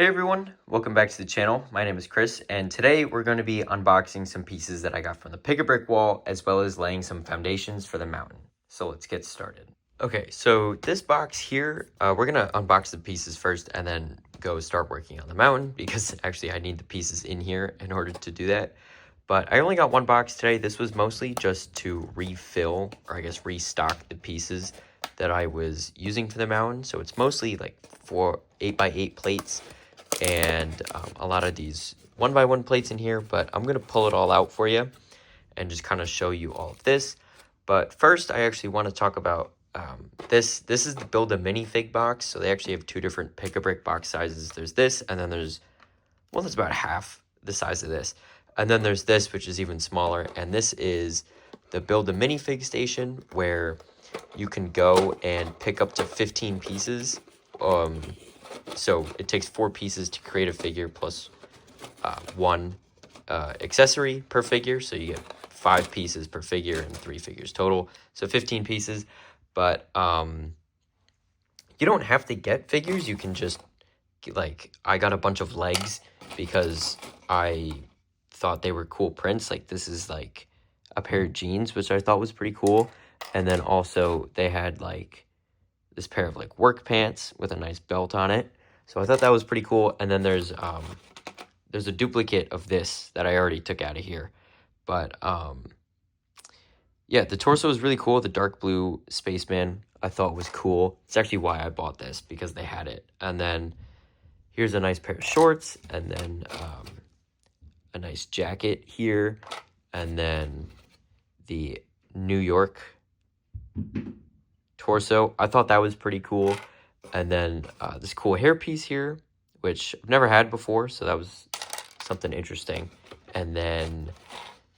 Hey everyone, welcome back to the channel. My name is Chris, and today we're going to be unboxing some pieces that I got from the Pick-a-Brick wall, as well as laying some foundations for the mountain. So let's get started. Okay, so this box here, we're going to unbox the pieces first and then go start working on the mountain, because actually I need the pieces in here in order to do that. But I only got one box today. This was mostly just to refill, or I guess restock the pieces that I was using for the mountain. So it's mostly like 4 8x8 plates and a lot of these 1x1 plates in here, but I'm going to pull it all out for you and just kind of show you all of this. But first, I actually want to talk about this. This is the Build a Minifig box. So they actually have two different Pick-a-Brick box sizes. There's this, and then there's, well, that's about half the size of this. And then there's this, which is even smaller. And this is the Build a Minifig station, where you can go and pick up to 15 pieces. So it takes 4 pieces to create a figure plus one accessory per figure. So you get 5 pieces per figure and 3 figures total. So 15 pieces. But you don't have to get figures. You can just, like, I got a bunch of legs because I thought they were cool prints. Like, this is like a pair of jeans, which I thought was pretty cool. And then also they had like this pair of like work pants with a nice belt on it. So I thought that was pretty cool. And then there's a duplicate of this that I already took out of here. But yeah, the torso is really cool. The dark blue spaceman I thought was cool. It's actually why I bought this, because they had it. And then here's a nice pair of shorts, and then a nice jacket here, and then the New York torso. I thought that was pretty cool. And then this cool hairpiece here, which I've never had before, so that was something interesting. And then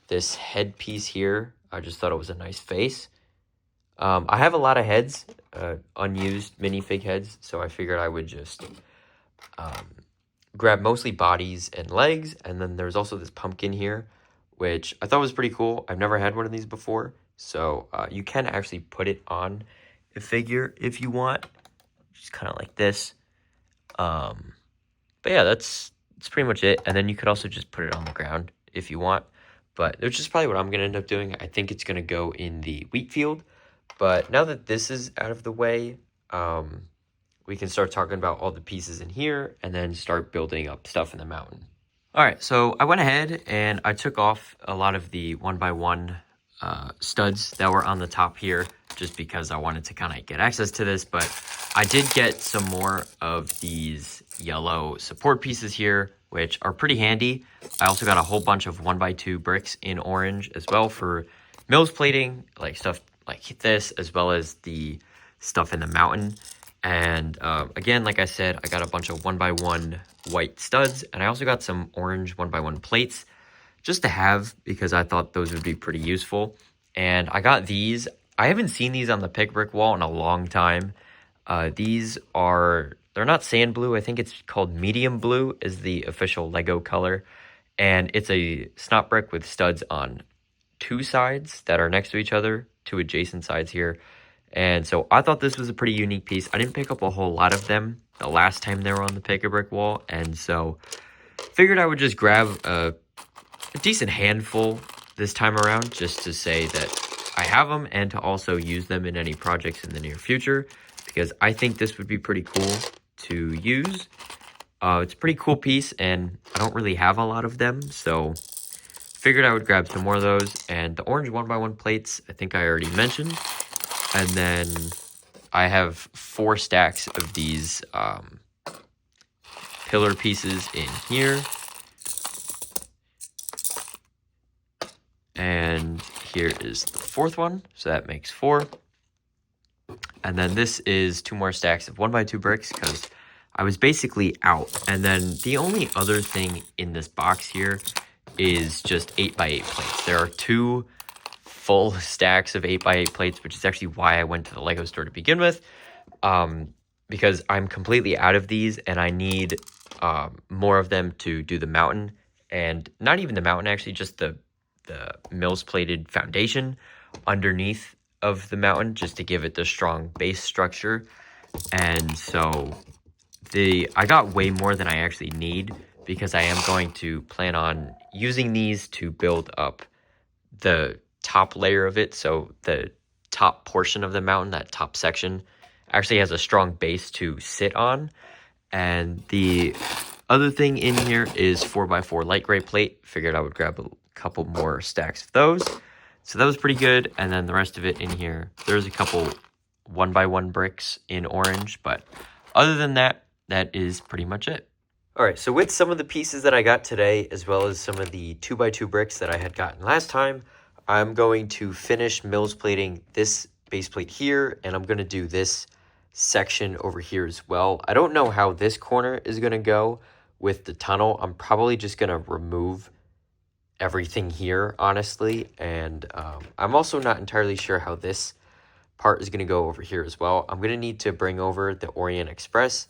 this headpiece here, I just thought it was a nice face. I have a lot of heads, unused minifig heads, so I figured I would just grab mostly bodies and legs. And then there's also this pumpkin here, which I thought was pretty cool. I've never had one of these before, so you can actually put it on a figure if you want, just kind of like this. But yeah, that's pretty much it. And then you could also just put it on the ground if you want, but which is probably what I'm gonna end up doing. I think it's gonna go in the wheat field. But now that this is out of the way, we can start talking about all the pieces in here and then start building up stuff in the mountain. All right, so I went ahead and I took off a lot of the 1x1 studs that were on the top here, just because I wanted to kind of get access to this. But I did get some more of these yellow support pieces here, which are pretty handy. I also got a whole bunch of 1x2 bricks in orange as well for MILS plating, like stuff like this, as well as the stuff in the mountain. And again, like I said, I got a bunch of 1x1 white studs, and I also got some orange 1x1 plates just to have, because I thought those would be pretty useful. And I got these. I haven't seen these on the Pick-a-Brick wall in a long time. These are, they're not sand blue. I think it's called medium blue is the official Lego color. And it's a snot brick with studs on 2 sides that are next to each other, 2 adjacent sides here. And so I thought this was a pretty unique piece. I didn't pick up a whole lot of them the last time they were on the Pick-a-Brick wall. And so figured I would just grab a decent handful this time around, just to say that I have them and to also use them in any projects in the near future, because I think this would be pretty cool to use. It's a pretty cool piece, and I don't really have a lot of them, so figured I would grab some more of those. And the orange 1x1 plates, I think I already mentioned. And then I have 4 stacks of these pillar pieces in here. And here is the 4th one, so that makes 4. And then this is 2 more stacks of 1x2 bricks, because I was basically out. And then the only other thing in this box here is just 8x8 plates. There are 2 full stacks of 8x8 plates, which is actually why I went to the Lego store to begin with, because I'm completely out of these, and I need more of them to do the mountain. And not even the mountain, actually, just the MILS plated foundation underneath of the mountain, just to give it the strong base structure. And so I got way more than I actually need because I am going to plan on using these to build up the top layer of it. So the top portion of the mountain, that top section, actually has a strong base to sit on. And the other thing in here is 4x4 light gray plate. Figured I would grab a couple more stacks of those. So that was pretty good. And then the rest of it in here, there's a couple 1x1 bricks in orange. But other than that, that is pretty much it. All right, so with some of the pieces that I got today, as well as some of the 2x2 bricks that I had gotten last time, I'm going to finish MILS plating this base plate here, and I'm going to do this section over here as well. I don't know how this corner is going to go with the tunnel. I'm probably just going to remove everything here, honestly, and I'm also not entirely sure how this part is going to go over here as well. I'm going to need to bring over the Orient Express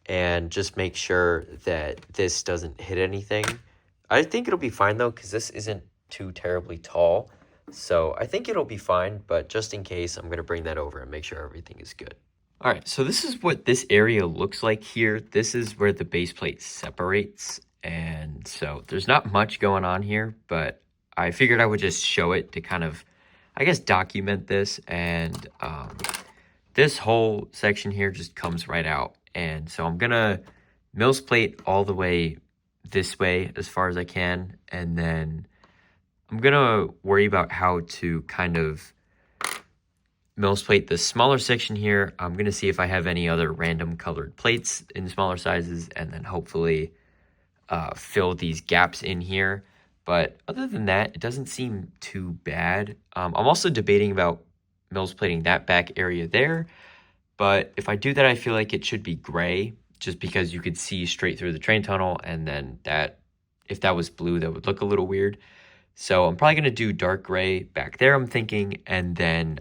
and just make sure that this doesn't hit anything. I think it'll be fine though, because this isn't too terribly tall. So I think it'll be fine, but just in case, I'm going to bring that over and make sure everything is good. All right, so this is what this area looks like here. This is where the base plate separates. And so there's not much going on here, but I figured I would just show it to kind of, I guess, document this. And this whole section here just comes right out. And so I'm going to MILS plate all the way this way as far as I can. And then I'm going to worry about how to kind of MILS plate the smaller section here. I'm going to see if I have any other random colored plates in smaller sizes. And then hopefully fill these gaps in here. But other than that, it doesn't seem too bad. I'm also debating about MILS plating that back area there. But if I do that, I feel like it should be gray, just because you could see straight through the train tunnel, and then that, if that was blue, that would look a little weird. So I'm probably going to do dark gray back there, I'm thinking, and then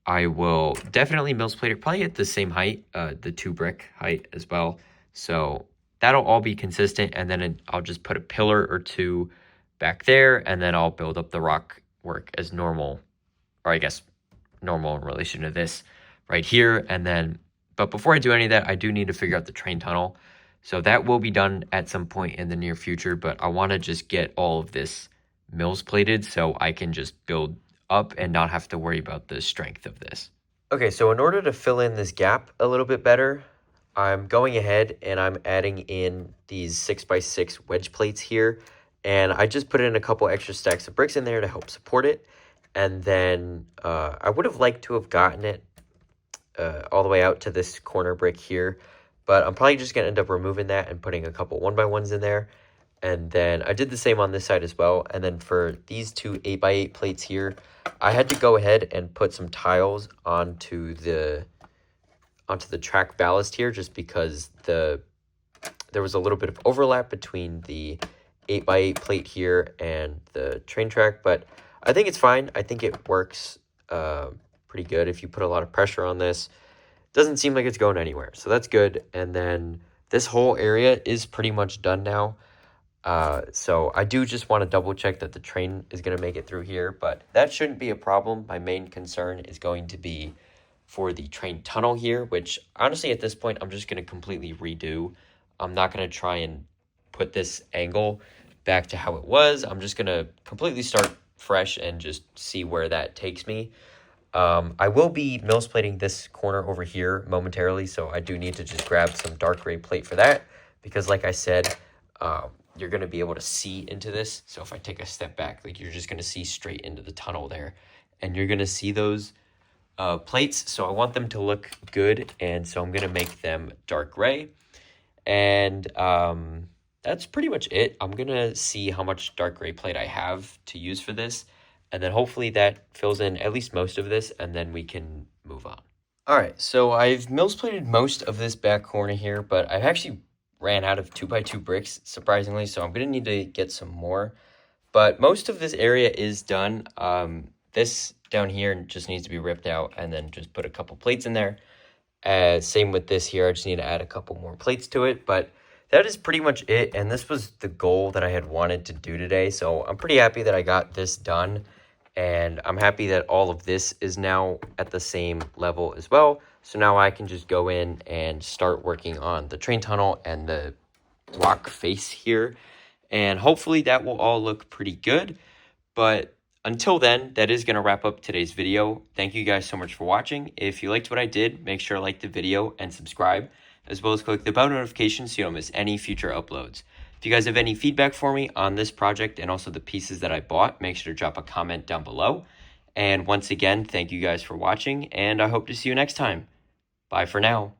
I will definitely MILS plate it, probably at the same height, the 2 brick height as well. So that'll all be consistent, and then I'll just put a pillar or 2 back there, and then I'll build up the rock work as normal, or I guess normal in relation to this right here. And then, but before I do any of that, I do need to figure out the train tunnel. So that will be done at some point in the near future, but I want to just get all of this MILS plated so I can just build up and not have to worry about the strength of this. Okay, so in order to fill in this gap a little bit better, I'm going ahead and I'm adding in these 6x6 wedge plates here. And I just put in a couple extra stacks of bricks in there to help support it. And then I would have liked to have gotten it all the way out to this corner brick here. But I'm probably just going to end up removing that and putting a couple 1x1s in there. And then I did the same on this side as well. And then for these 2 8x8 plates here, I had to go ahead and put some tiles onto the track ballast here, just because there was a little bit of overlap between the 8x8 plate here and the train track. But I think it's fine. I think it works pretty good if you put a lot of pressure on this. Doesn't seem like it's going anywhere, so that's good. And then this whole area is pretty much done now. So I do just want to double check that the train is going to make it through here, but that shouldn't be a problem. My main concern is going to be for the train tunnel here, which honestly at this point I'm just going to completely redo. I'm not going to try and put this angle back to how it was. I'm just going to completely start fresh and just see where that takes me. I will be MILS plating this corner over here momentarily, so I do need to just grab some dark gray plate for that, because like I said, you're going to be able to see into this. So if I take a step back, like, you're just going to see straight into the tunnel there, and you're going to see those plates. So I want them to look good, and so I'm going to make them dark gray. And that's pretty much it. I'm going to see how much dark gray plate I have to use for this, and then hopefully that fills in at least most of this, and then we can move on. All right, so I've MILS plated most of this back corner here, but I've actually ran out of 2x2 bricks, surprisingly, so I'm going to need to get some more. But most of this area is done. This down here just needs to be ripped out, and then just put a couple plates in there. Same with this here. I just need to add a couple more plates to it, but that is pretty much it. And this was the goal that I had wanted to do today, so I'm pretty happy that I got this done. And I'm happy that all of this is now at the same level as well. So now I can just go in and start working on the train tunnel and the rock face here. And hopefully that will all look pretty good. But until then, that is going to wrap up today's video. Thank you guys so much for watching. If you liked what I did, make sure to like the video and subscribe, as well as click the bell notification so you don't miss any future uploads. If you guys have any feedback for me on this project and also the pieces that I bought, make sure to drop a comment down below. And once again, thank you guys for watching, and I hope to see you next time. Bye for now.